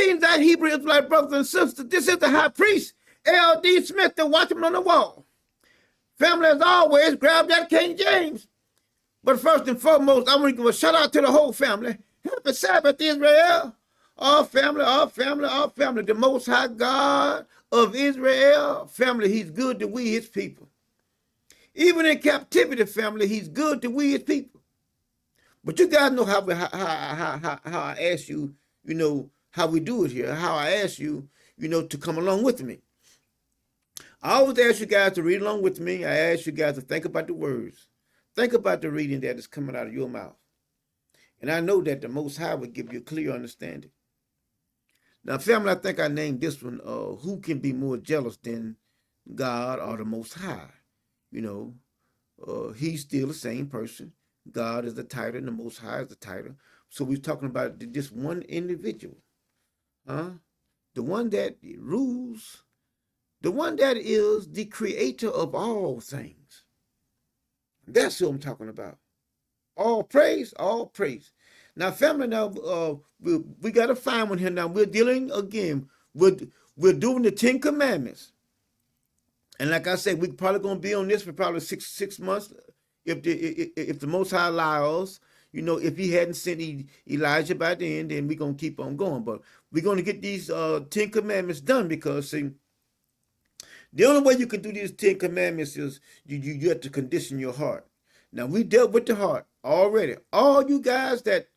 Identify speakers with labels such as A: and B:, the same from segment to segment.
A: Greetings, our Hebrew Israelite brothers and sisters. This is the high priest, L.D. Smith, the watchman on the wall. Family, as always, grab that King James. But first and foremost, I want to give a shout out to the whole family. Happy Sabbath, Israel. All family, all family, all family. The Most High God of Israel. Family, he's good to we, his people. Even in captivity, family, he's good to we, his people. But you guys know how I ask you, how we do it here, how I ask you, to come along with me. I always ask you guys to read along with me. I ask you guys to think about the words. Think about the reading that is coming out of your mouth. And I know that the Most High will give you a clear understanding. Now, family, I think I named this one, who can be more jealous than God or the Most High? He's still the same person. God is the title and the Most High is the title. So we're talking about this one individual. The one that rules, the one that is the creator of all things. That's who I'm talking about. All praise, all praise. Now, family, now we got to find one here. Now, we're dealing again. We're doing the 10 Commandments. And like I said, we're probably going to be on this for probably six months. If the Most High allows, if he hadn't sent Elijah by then we're going to keep on going. But we're going to get these 10 Commandments done because, see, the only way you can do these 10 Commandments is you have to condition your heart. Now, we dealt with the heart already. All you guys that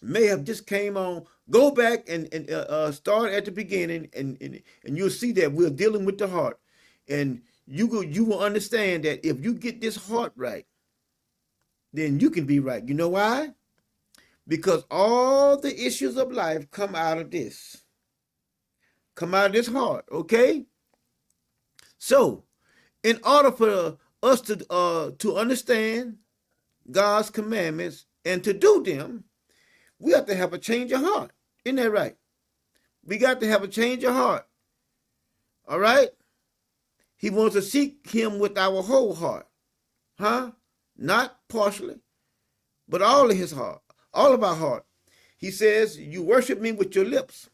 A: may have just came on, go back and start at the beginning, and you'll see that we're dealing with the heart. And you will understand that if you get this heart right, then you can be right. You know why? Because all the issues of life come out of this. Come out of this heart, okay? So, in order for us to understand God's commandments and to do them, we have to have a change of heart. Isn't that right? We got to have a change of heart. All right? He wants to seek him with our whole heart. Not partially, but all of his heart, all of our heart. He says, you worship me with your lips,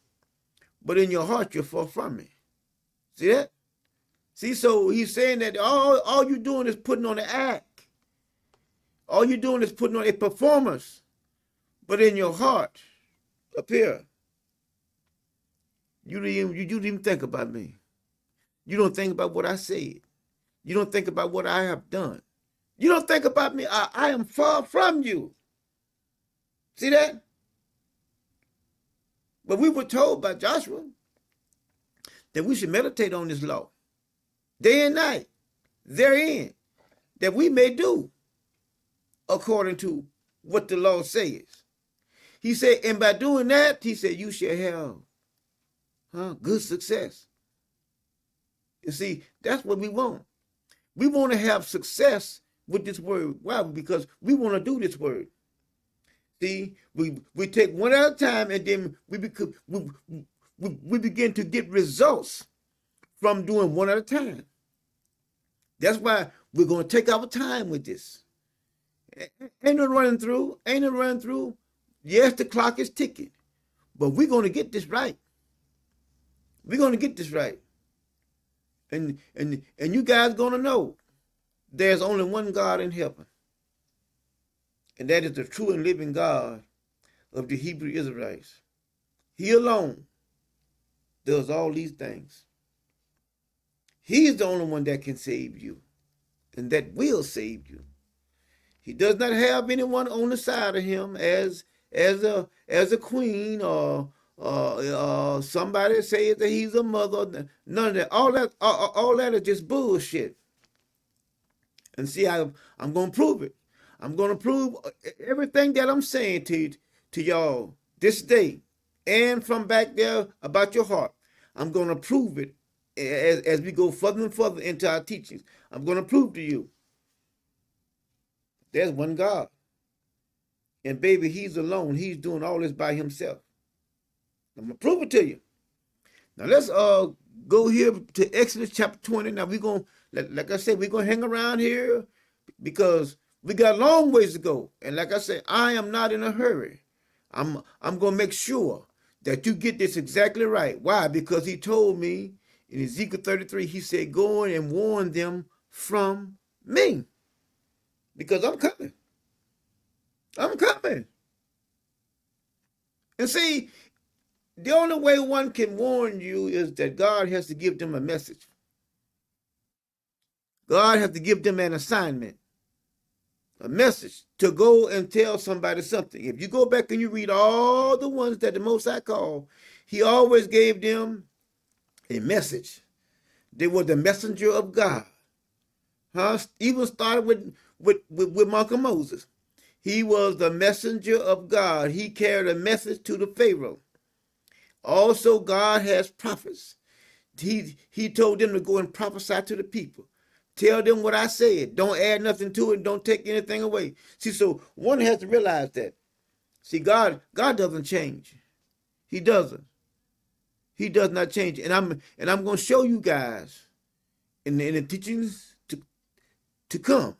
A: but in your heart you're far from me. See that? See, so he's saying that all you're doing is putting on an act. All you're doing is putting on a performance, but in your heart, up here, you didn't even think about me. You don't think about what I said. You don't think about what I have done. You don't think about me. I am far from you. See that? But we were told by Joshua that we should meditate on this law day and night therein, that we may do according to what the law says. He said, and by doing that, he said, you shall have good success. You see, that's what we want. We want to have success with this word. Why? Because we want to do this word. See, we take one at a time, and then we begin to get results from doing one at a time. That's why we're going to take our time with this. Ain't no running through. Ain't no running through. Yes, the clock is ticking, but we're going to get this right. We're going to get this right. And you guys going to know there's only one God in heaven. And that is the true and living God of the Hebrew Israelites. He alone does all these things. He is the only one that can save you and that will save you. He does not have anyone on the side of him as a queen or somebody says that he's a mother. None of that. All that is just bullshit. And see, I'm going to prove it. I'm going to prove everything that I'm saying to y'all this day and from back there about your heart. I'm going to prove it as we go further and further into our teachings. I'm going to prove to you there's one God. And baby, he's alone. He's doing all this by himself. I'm going to prove it to you. Now let's go here to Exodus chapter 20. Now we're going to, like I said, we're going to hang around here because we got a long ways to go. And like I said, I am not in a hurry. I'm going to make sure that you get this exactly right. Why? Because he told me in Ezekiel 33, he said, go in and warn them from me. Because I'm coming. I'm coming. And see, the only way one can warn you is that God has to give them a message. God has to give them an assignment, a message to go and tell somebody something. If you go back and you read all the ones that the Most High called, he always gave them a message. They were the messenger of God. Even started with Uncle Moses. He was the messenger of God. He carried a message to the Pharaoh. Also, God has prophets. He told them to go and prophesy to the people. Tell them what I said. Don't add nothing to it. Don't take anything away. See, so one has to realize that. See, God doesn't change. He doesn't. He does not change. And I'm going to show you guys in the teachings to come.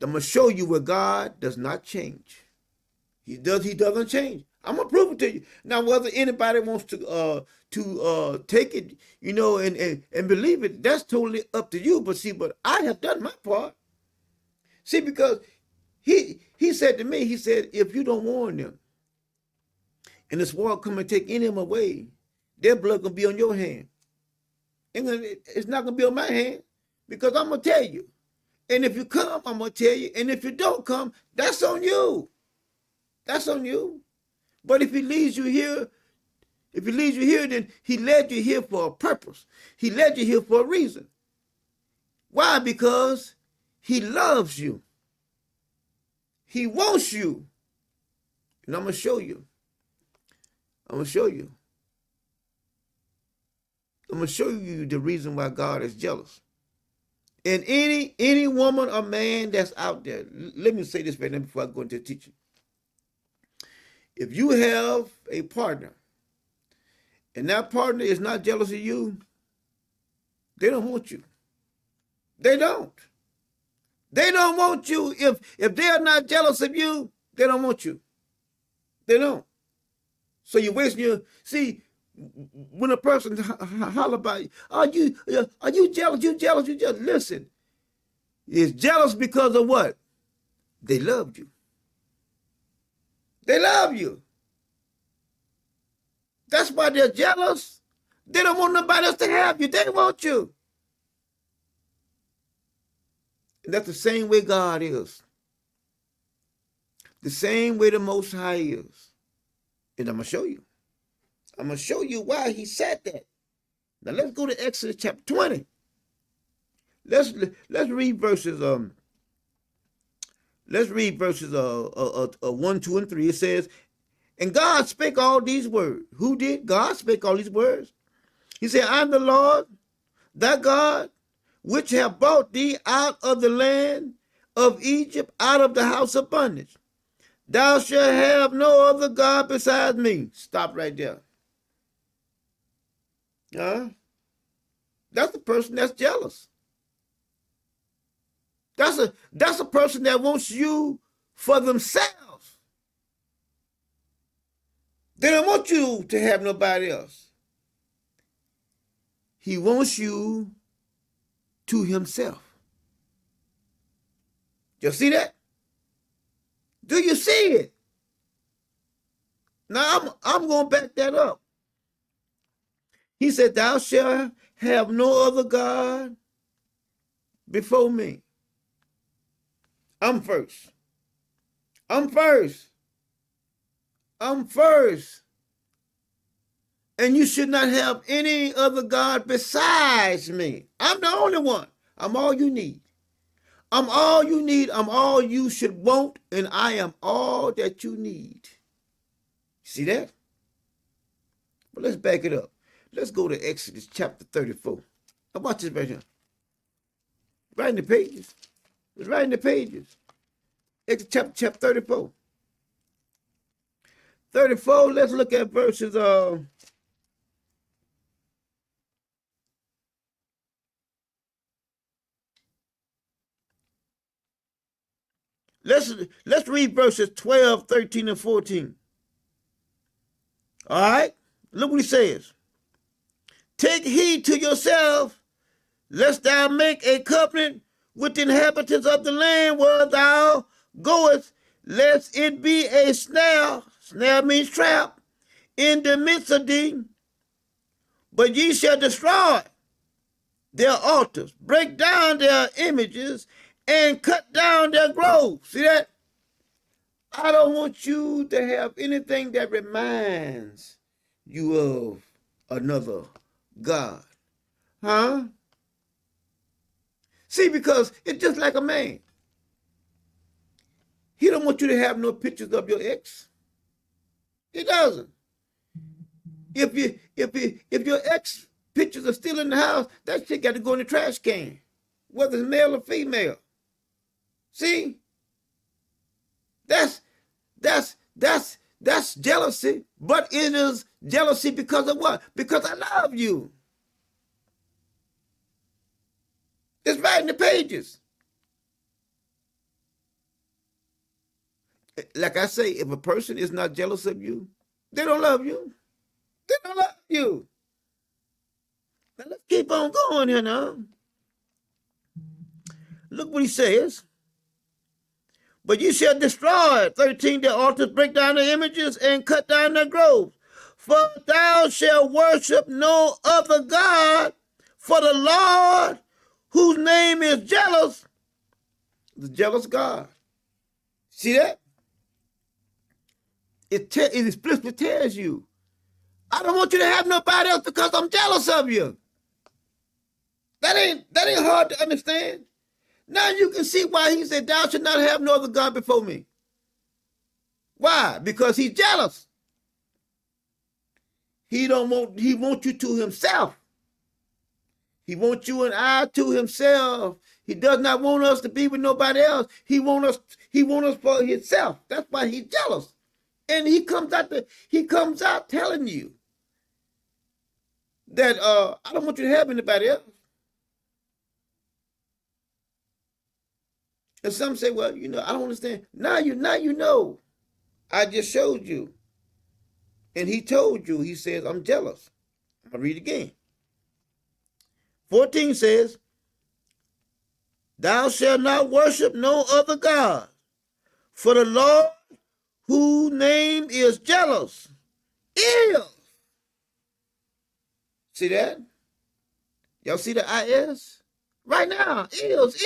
A: I'm going to show you where God does not change. He doesn't change. I'm gonna prove it to you. Now, whether anybody wants to take it, and believe it, that's totally up to you. But I have done my part. See, because he said to me, he said, if you don't warn them, and this world come and take any of them away, their blood gonna be on your hand. It's not gonna be on my hand, because I'm gonna tell you. And if you come, I'm gonna tell you. And if you don't come, that's on you. That's on you. But if he leads you here, then he led you here for a purpose. He led you here for a reason. Why? Because he loves you. He wants you. And I'm going to show you. I'm going to show you. I'm going to show you the reason why God is jealous. And any woman or man that's out there, let me say this right now before I go into teaching. If you have a partner, and that partner is not jealous of you, they don't want you. They don't. They don't want you. If they are not jealous of you, they don't want you. They don't. So you're wasting your. See, when a person holler about you, are you jealous? You jealous? You jealous? Listen, it's jealous because of what? They loved you. They love you. That's why they're jealous. They don't want nobody else to have you. They want you. And that's the same way God is. The same way the Most High is. And I'm going to show you. I'm going to show you why he said that. Now let's go to Exodus chapter 20. Let's read verses 1, 2, and 3. It says, and God spake all these words. Who did? God spake all these words. He said, I'm the Lord, thy God, which have brought thee out of the land of Egypt, out of the house of bondage. Thou shalt have no other God besides me. Stop right there. That's a person that's jealous. That's a person that wants you for themselves. They don't want you to have nobody else. He wants you to himself. You see that? Do you see it? Now I'm going to back that up. He said, thou shalt have no other God before me. I'm first. I'm first. I'm first. And you should not have any other God besides me. I'm the only one. I'm all you need. I'm all you need. I'm all you should want. And I am all that you need. See that? But let's back it up. Let's go to Exodus chapter 34. Now watch this right here. Right in the pages. It's right in the pages. Exodus chapter 34. 34, let's look at verses let's read verses 12, 13, and 14. All right? Look what he says. Take heed to yourself, lest thou make a covenant with the inhabitants of the land where thou goest, lest it be a snare. Snare means trap. In the midst of thee, but ye shall destroy their altars, break down their images, and cut down their groves. See that? I don't want you to have anything that reminds you of another God. Huh? See, because it's just like a man. He don't want you to have no pictures of your ex. He doesn't. If your ex pictures are still in the house, that shit got to go in the trash can, whether it's male or female. See? That's jealousy, but it is jealousy because of what? Because I love you. It's right in the pages. Like I say, if a person is not jealous of you, they don't love you. They don't love you. Now let's keep on going here now. Look what he says. But ye shall destroy, 13, their altars, break down their images, and cut down their groves. For thou shalt worship no other God, for the Lord, whose name is jealous, the jealous God. See that? It explicitly tells you, I don't want you to have nobody else because I'm jealous of you. That ain't hard to understand. Now you can see why he said, thou shalt not have no other God before me. Why? Because he's jealous. He wants you to himself. He wants you and I to himself. He does not want us to be with nobody else. He wants us for himself. That's why he's jealous. And he comes out telling you that I don't want you to have anybody else. And some say, well, I don't understand. Now you know. I just showed you. And he told you, he says, I'm jealous. I'll read again. 14 says, thou shalt not worship no other God, for the Lord, whose name is jealous, is. See that? Y'all see the is? Right now, is.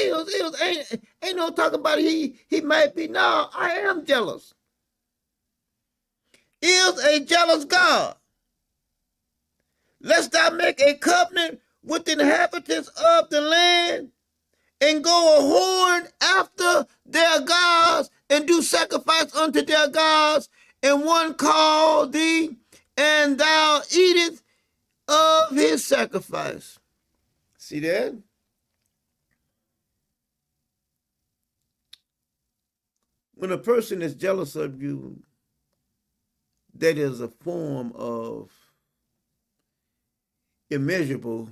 A: Ain't no talking about he might be. No, I am jealous. Is a jealous God. Lest thou make a covenant with the inhabitants of the land and go a whoring after their gods and do sacrifice unto their gods, and one call thee, and thou eatest of his sacrifice. See that? When a person is jealous of you, that is a form of immeasurable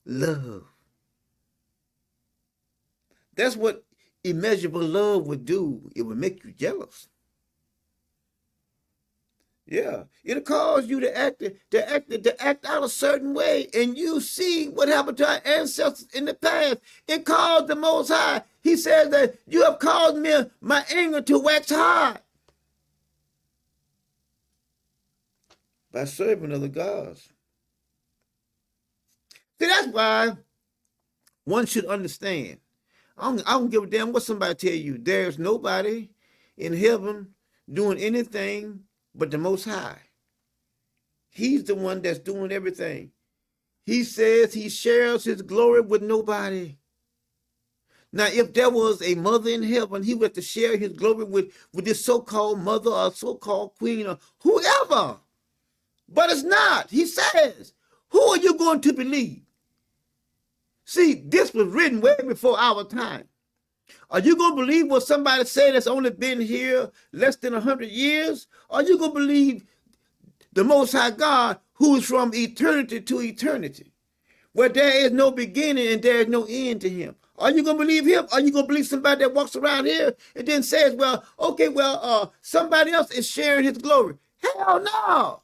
A: love. That's what immeasurable love would do. It would make you jealous. Yeah, it'll cause you to act out a certain way, and you see what happened to our ancestors in the past. It caused the Most High. He says that you have caused me my anger to wax hot by serving other gods. See, that's why one should understand. I don't give a damn what somebody tell you. There's nobody in heaven doing anything but the Most High. He's the one that's doing everything. He says he shares his glory with nobody. Now, if there was a mother in heaven, he would have to share his glory with this so-called mother or so-called queen or whoever. But it's not. He says, who are you going to believe? See, this was written way before our time. Are you going to believe what somebody said that's only been here less than 100 years? Or are you going to believe the Most High God, who is from eternity to eternity, where there is no beginning and there is no end to him? Are you going to believe him? Are you going to believe somebody that walks around here and then says, well, okay, somebody else is sharing his glory? Hell no.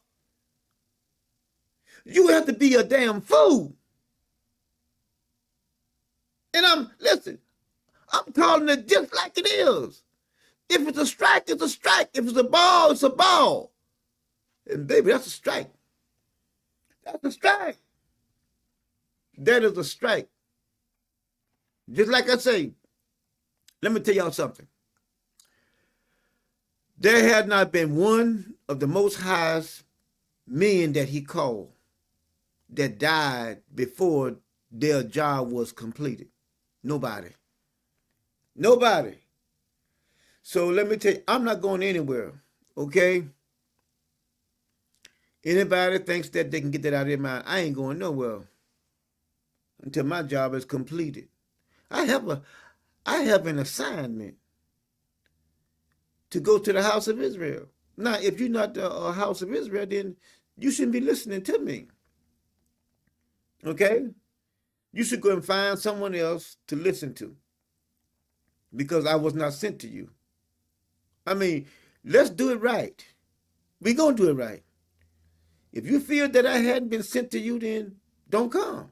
A: You have to be a damn fool. And listen, I'm calling it just like it is. If it's a strike, it's a strike. If it's a ball, it's a ball. And baby, that's a strike. That's a strike. That is a strike. Just like I say, let me tell y'all something. There had not been one of the Most High's men that he called that died before their job was completed. Nobody. Nobody. So let me tell you, I'm not going anywhere, okay? Anybody thinks that they can get that out of their mind, I ain't going nowhere until my job is completed. I have an assignment to go to the house of Israel. Now, if you're not the house of Israel, then you shouldn't be listening to me. Okay? You should go and find someone else to listen to because I was not sent to you. I mean, let's do it right. We're going to do it right. If you feel that I hadn't been sent to you, then don't come.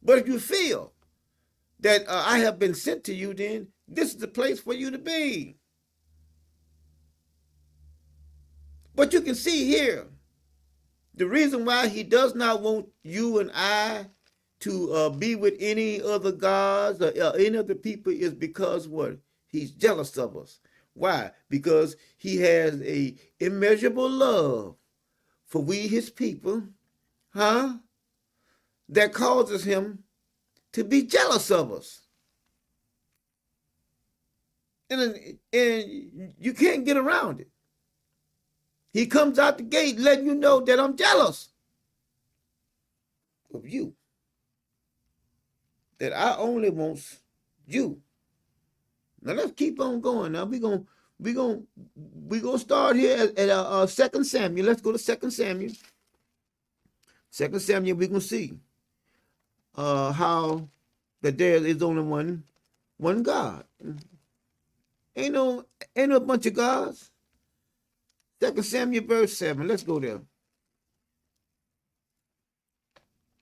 A: But if you feel that I have been sent to you, then this is the place for you to be. But you can see here, the reason why he does not want you and I to be with any other gods or any other people is because what? He's jealous of us. Why? Because he has a immeasurable love for we his people, that causes him to be jealous of us. And you can't get around it. He comes out the gate letting you know that I'm jealous of you. That I only want you. Now let's keep on going. Now we're gonna start here at 2 Samuel. Let's go to 2 Samuel. 2 Samuel, we're gonna see how that there is only one God. Ain't no bunch of gods. 2 Samuel verse 7. Let's go there.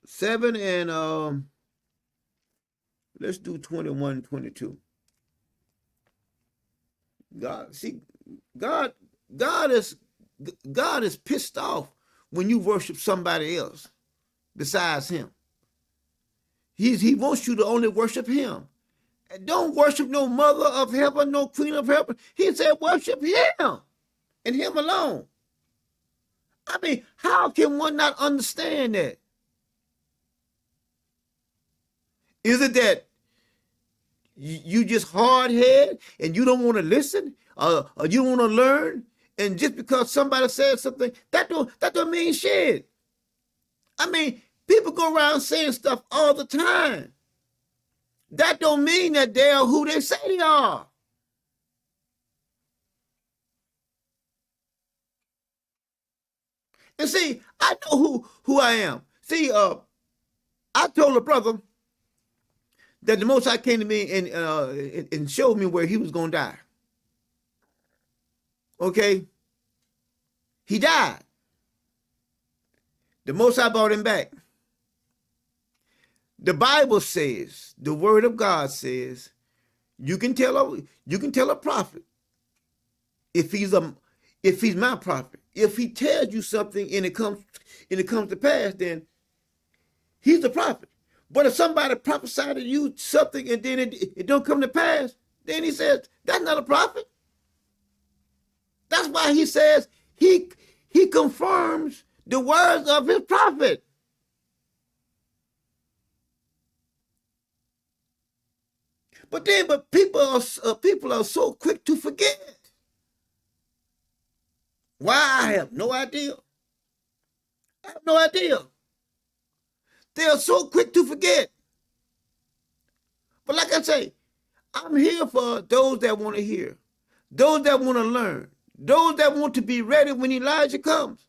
A: 7 and let's do 21, 22. God God is pissed off when you worship somebody else besides him. He wants you to only worship him. And don't worship no mother of heaven, no queen of heaven. He said worship him and him alone. I mean, how can one not understand that? Is it that you just hard head and you don't want to listen, or you don't want to learn, and just because somebody said something, that don't mean shit. I mean, people go around saying stuff all the time. That don't mean that they are who they say they are. And see, I know who I am. See, I told a brother that the Most High came to me and showed me where he was gonna die. Okay, he died. The Most High brought him back. The Bible says, the Word of God says, you can tell a prophet if he's my prophet. If he tells you something and it comes to pass, then he's the prophet. But if somebody prophesied to you something and then it don't come to pass, then he says that's not a prophet. That's why he says he confirms the words of his prophet. But people are so quick to forget. Why? I have no idea. I have no idea. They are so quick to forget. But like I say, I'm here for those that want to hear, those that want to learn, those that want to be ready when Elijah comes.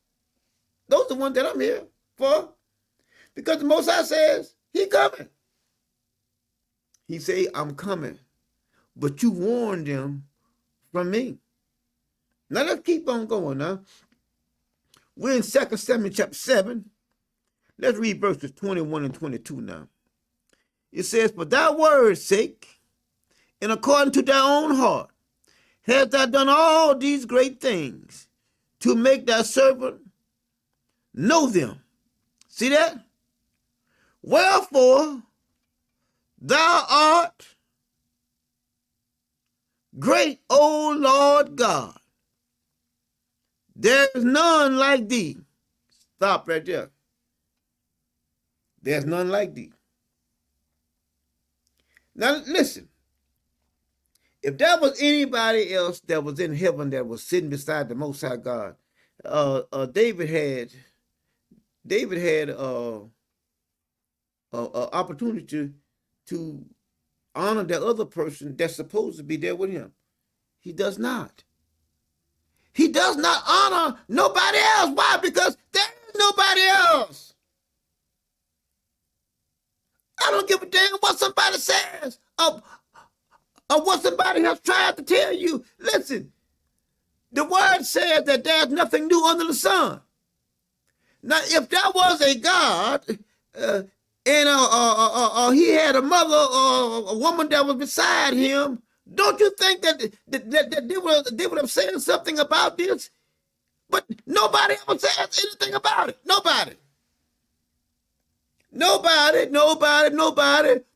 A: Those are the ones that I'm here for. Because the Most High says, he coming. He say, I'm coming. But you warned them from me. Now let's keep on going now. We're in 2 Samuel chapter 7. Let's read verses 21 and 22 now. It says, for thy word's sake, and according to thy own heart, hast thou done all these great things to make thy servant know them. See that? Wherefore, thou art great, O Lord God. There is none like thee. Stop right there. There's none like thee. Now listen. If there was anybody else that was in heaven that was sitting beside the Most High God, David had opportunity to honor that other person that's supposed to be there with him. He does not. He does not honor nobody else. Why? Because there is nobody else. I don't give a damn what somebody says or what somebody has tried to tell you. Listen, the word says that there's nothing new under the sun. Now, if there was a God and he had a mother or a woman that was beside him, don't you think that they would have said something about this? But nobody ever says anything about it. Nobody. Nobody,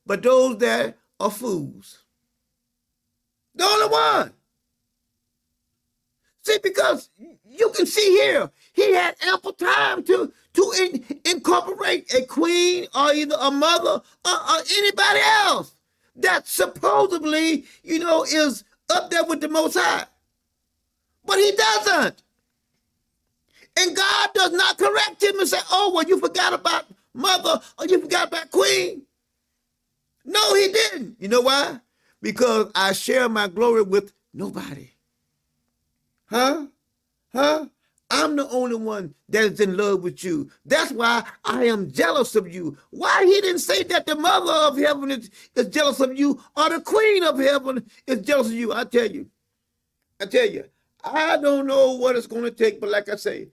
A: but those that are fools. The only one. See, because you can see here, he had ample time to incorporate a queen or either a mother or anybody else that supposedly, is up there with the Most High. But he doesn't. And God does not correct him and say, oh, well, you forgot about mother or you forgot about queen. No, he didn't. You know why? Because I share my glory with nobody. Huh? I'm the only one that is in love with you. That's why I am jealous of you. Why he didn't say that the mother of heaven is jealous of you or the queen of heaven is jealous of you? I tell you, I don't know what it's going to take, but like I say,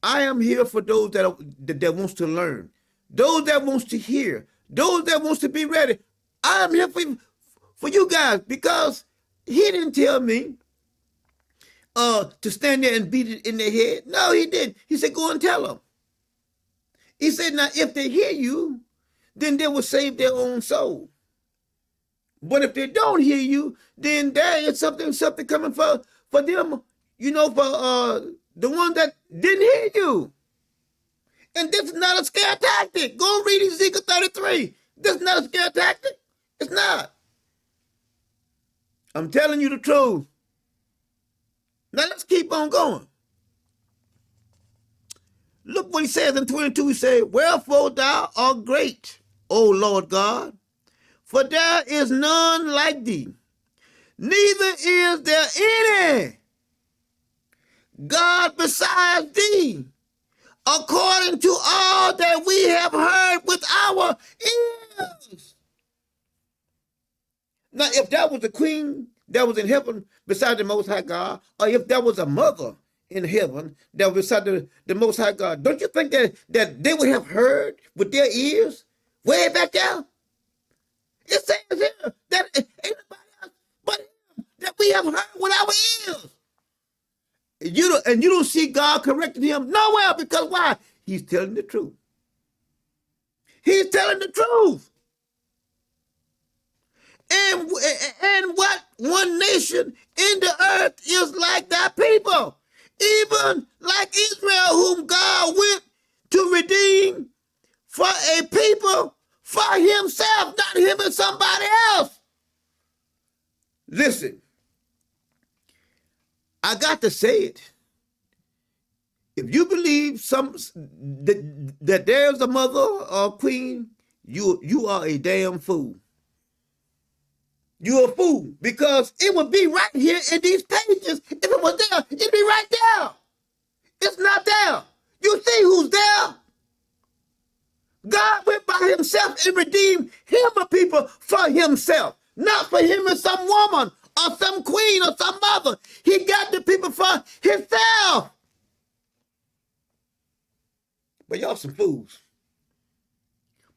A: I am here for those that wants to learn, those that wants to hear, those that wants to be ready. I am here for you guys because he didn't tell me to stand there and beat it in their head. No, he didn't. He said, go and tell them. He said, now, if they hear you, then they will save their own soul. But if they don't hear you, then there is something coming for them, for the one that didn't hear you. And this is not a scare tactic. Go read Ezekiel 33. This is not a scare tactic. It's not. I'm telling you the truth. Now let's keep on going. Look what he says in 22. He says, wherefore thou art great, O Lord God, for there is none like thee, neither is there any God besides thee, according to all that we have heard with our ears. Now, if that was a queen that was in heaven beside the Most High God, or if there was a mother in heaven that was beside the Most High God, don't you think that they would have heard with their ears way back there? It says here that ain't nobody else but him that we have heard with our ears. And you don't see God correcting him nowhere, because why? He's telling the truth. He's telling the truth. And what one nation in the earth is like that people, even like Israel, whom God went to redeem for a people for himself, not him and somebody else. Listen, I got to say it. If you believe that there's a mother or queen, you are a damn fool. You're a fool, because it would be right here in these pages. If it was there, it'd be right there. It's not there. You see who's there? God went by himself and redeemed him a people for himself, not for him and some woman or some queen or some mother. He got the people for himself. But y'all some fools.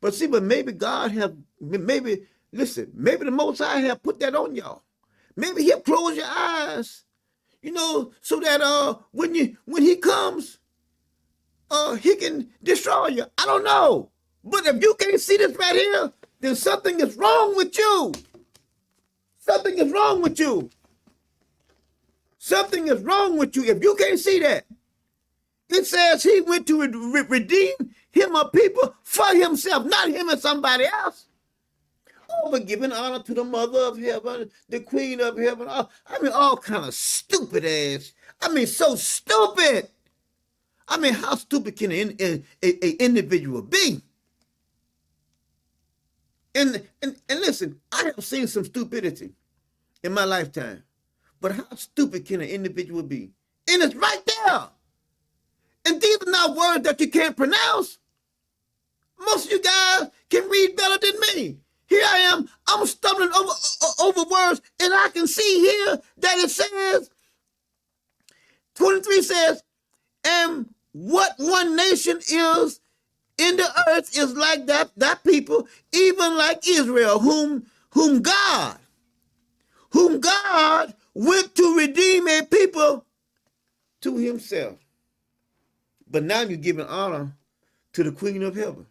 A: But see, but maybe God have, maybe, listen, maybe the Most High have put that on y'all. Maybe he'll close your eyes, so that when he comes, he can destroy you. I don't know. But if you can't see this right here, then something is wrong with you. Something is wrong with you. Something is wrong with you if you can't see that. It says he went to redeem him a people for himself, not him and somebody else. Oh, but giving honor to the mother of heaven, the queen of heaven. All kind of stupid ass. So stupid. How stupid can an individual be? And listen, I have seen some stupidity in my lifetime. But how stupid can an individual be? And it's right there. And these are not words that you can't pronounce. Most of you guys can read better than me. Here I am, I'm stumbling over words, and I can see here that it says, 23 says, and what one nation is in the earth is like that people, even like Israel, whom God went to redeem a people to himself. But now you're giving honor to the queen of heaven.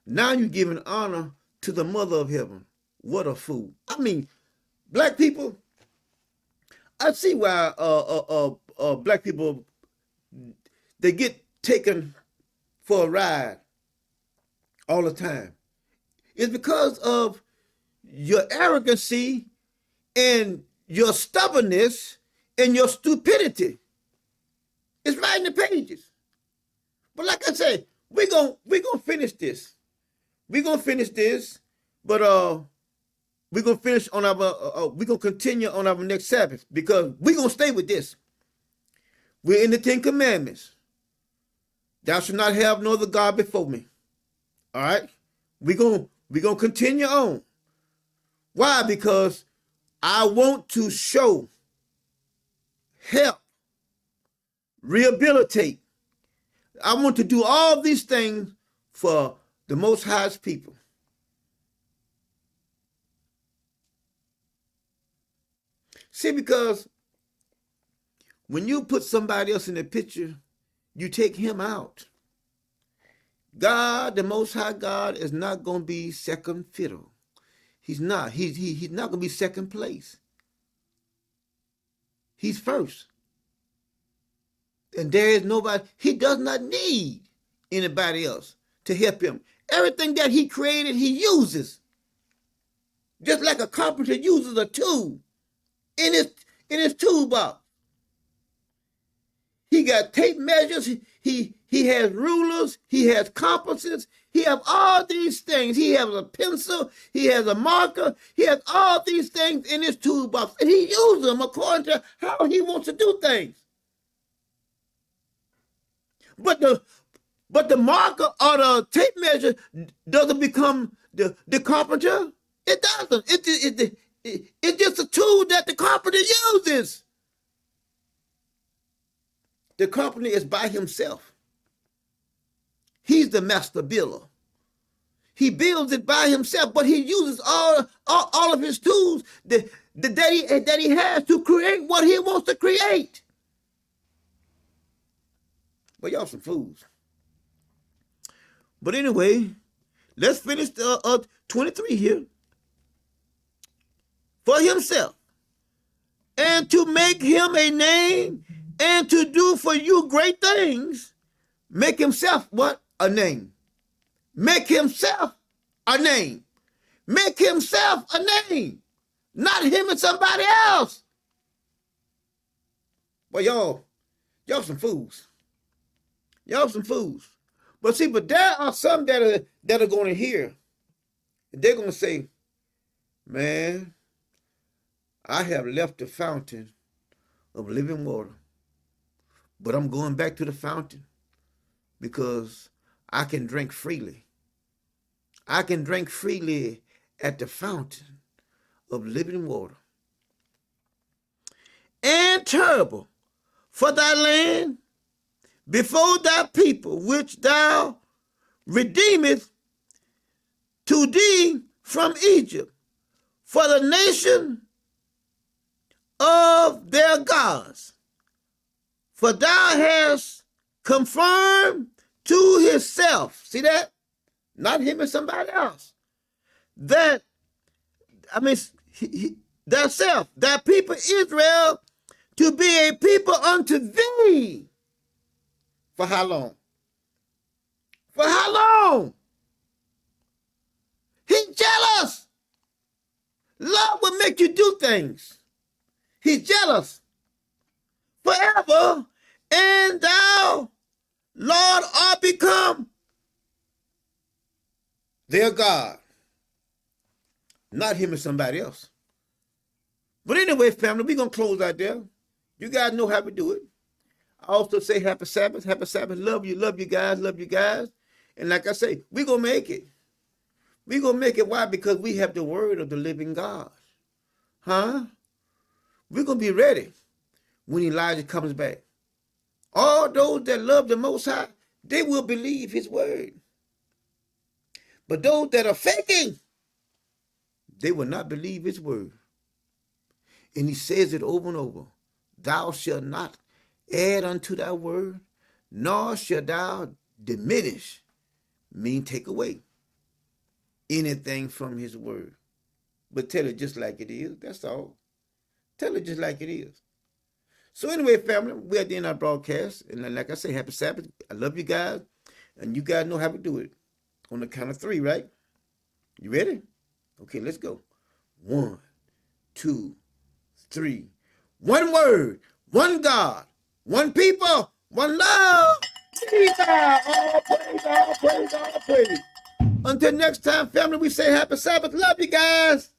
A: Now you're giving honor to the mother of heaven. What a fool. Black people, I see why black people, they get taken for a ride all the time. It's because of your arrogancy and your stubbornness and your stupidity. It's right in the pages. But like I said, we're gonna finish this. We're gonna finish this, but we're gonna finish on our we're gonna continue on our next Sabbath, because we're gonna stay with this. We're in the 10 Commandments. Thou shalt not have no other God before me. All right? We're gonna continue on. Why? Because I want to show, help, rehabilitate. I want to do all these things for the Most High's people. See, because when you put somebody else in the picture, you take him out. God, the Most High God, is not going to be second fiddle. He's not. He's not going to be second place. He's first. And there is nobody, he does not need anybody else to help him. Everything that he created, he uses. Just like a carpenter uses a tool in his toolbox. He got tape measures, he has rulers, he has compasses, he has all these things. He has a pencil, he has a marker, he has all these things in his toolbox, and he uses them according to how he wants to do things. But the marker or the tape measure doesn't become the carpenter. It doesn't. It's just a tool that the carpenter uses. The carpenter is by himself. He's the master builder. He builds it by himself, but he uses all of his tools that he has to create what he wants to create. But y'all some fools. But anyway, let's finish 23 here. For himself, and to make him a name, and to do for you great things. Make himself what? A name. Make himself a name. Make himself a name. Not him and somebody else. Well, y'all some fools. Y'all some fools. But see, there are some that are going to hear. They're going to say, man, I have left the fountain of living water, but I'm going back to the fountain because I can drink freely. I can drink freely at the fountain of living water. And terrible for thy land before thy people, which thou redeemest to thee from Egypt, for the nation of their gods. For thou hast confirmed to himself, see that? Not him and somebody else. That, thyself, thy people Israel, to be a people unto thee. For how long? For how long? He's jealous. Love will make you do things. He's jealous. Forever, and thou, Lord, art become their God. Not him and somebody else. But anyway, family, we're going to close out there. You guys know how we do it. I also say happy Sabbath, happy Sabbath. Love you guys, love you guys. And like I say, we're going to make it. We're going to make it. Why? Because we have the word of the living God. Huh? We're going to be ready when Elijah comes back. All those that love the Most High, they will believe his word. But those that are faking, they will not believe his word. And he says it over and over. Thou shalt not add unto thy word, nor shalt thou diminish, mean take away, anything from his word. But tell it just like it is. That's all. Tell it just like it is. So anyway, family, we're at the end of our broadcast. And like I say, happy Sabbath. I love you guys. And you guys know how we do it. On the count of 3, right? You ready? Okay, let's go. 1, 2, 3. One word, one God, one people, one love. Praise God. All praise, all praise, all praise. Until next time, family, we say happy Sabbath. Love you guys.